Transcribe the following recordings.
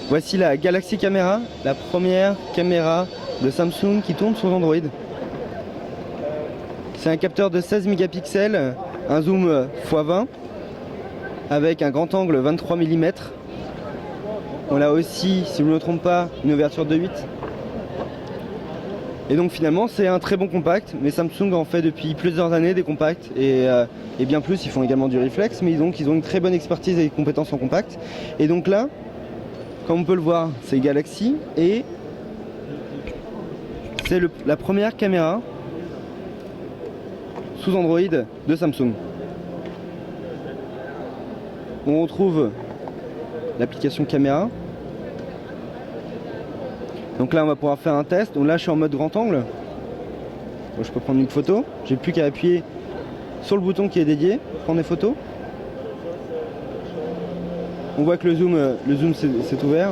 Voici la Galaxy Camera, la première caméra de Samsung qui tourne sur Android. C'est un capteur de 16 mégapixels, un zoom x20 avec un grand angle 23 mm. On a aussi, si je ne me trompe pas, une ouverture de 8. Et donc finalement c'est un très bon compact, mais Samsung en fait depuis plusieurs années des compacts et bien plus, ils font également du reflex, mais donc ils ont une très bonne expertise et compétences en compact. Et donc là, comme on peut le voir, c'est Galaxy et c'est la première caméra sous Android de Samsung. On retrouve l'application caméra. Donc là on va pouvoir faire un test. Donc là je suis en mode grand angle. Donc, je peux prendre une photo. J'ai plus qu'à appuyer sur le bouton qui est dédié pour prendre des photos. On voit que le zoom s'est ouvert.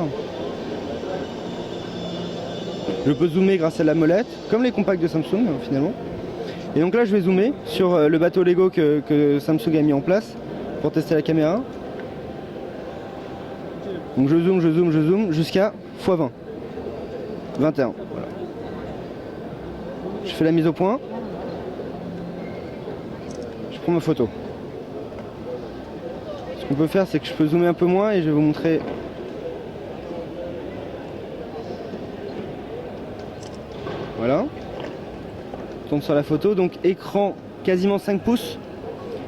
Je peux zoomer grâce à la molette, comme les compacts de Samsung finalement. Et donc là je vais zoomer sur le bateau Lego que Samsung a mis en place pour tester la caméra. Donc je zoome jusqu'à x20. 21. Voilà. Je fais la mise au point. Je prends ma photo. Ce qu'on peut faire, c'est que je peux zoomer un peu moins et je vais vous montrer. Voilà. Je tombe sur la photo. Donc écran quasiment 5 pouces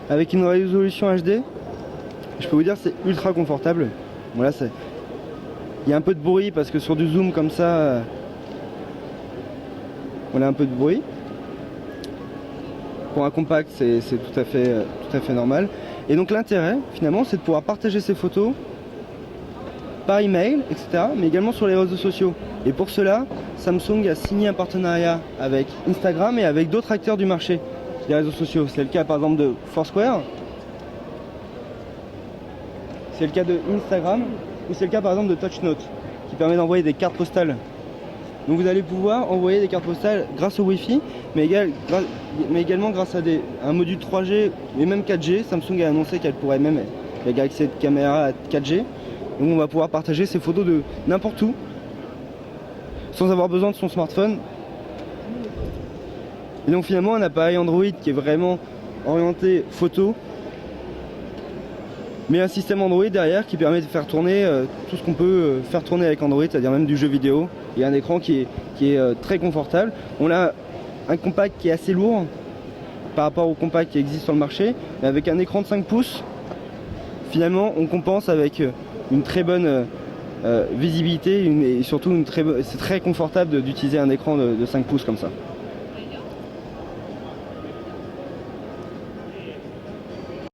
avec une résolution HD. Je peux vous dire c'est ultra confortable. Voilà, il y a un peu de bruit parce que sur du zoom comme ça, on a un peu de bruit. Pour un compact, c'est tout à fait normal. Et donc l'intérêt, finalement, c'est de pouvoir partager ces photos par email, etc., mais également sur les réseaux sociaux. Et pour cela, Samsung a signé un partenariat avec Instagram et avec d'autres acteurs du marché des réseaux sociaux. C'est le cas par exemple de Foursquare, c'est le cas de Instagram, ou c'est le cas par exemple de TouchNote, qui permet d'envoyer des cartes postales. Donc vous allez pouvoir envoyer des cartes postales grâce au Wi-Fi, mais également grâce à un module 3G et même 4G. Samsung a annoncé qu'elle pourrait même la Galaxy caméra à 4G. Donc on va pouvoir partager ces photos de n'importe où, sans avoir besoin de son smartphone. Et donc finalement un appareil Android qui est vraiment orienté photo, mais un système Android derrière qui permet de faire tourner tout ce qu'on peut faire tourner avec Android, c'est-à-dire même du jeu vidéo. Il y a un écran qui est très confortable. On a un compact qui est assez lourd par rapport au compact qui existe sur le marché, mais avec un écran de 5 pouces, finalement on compense avec une très bonne visibilité et surtout c'est très confortable d'utiliser un écran de 5 pouces comme ça.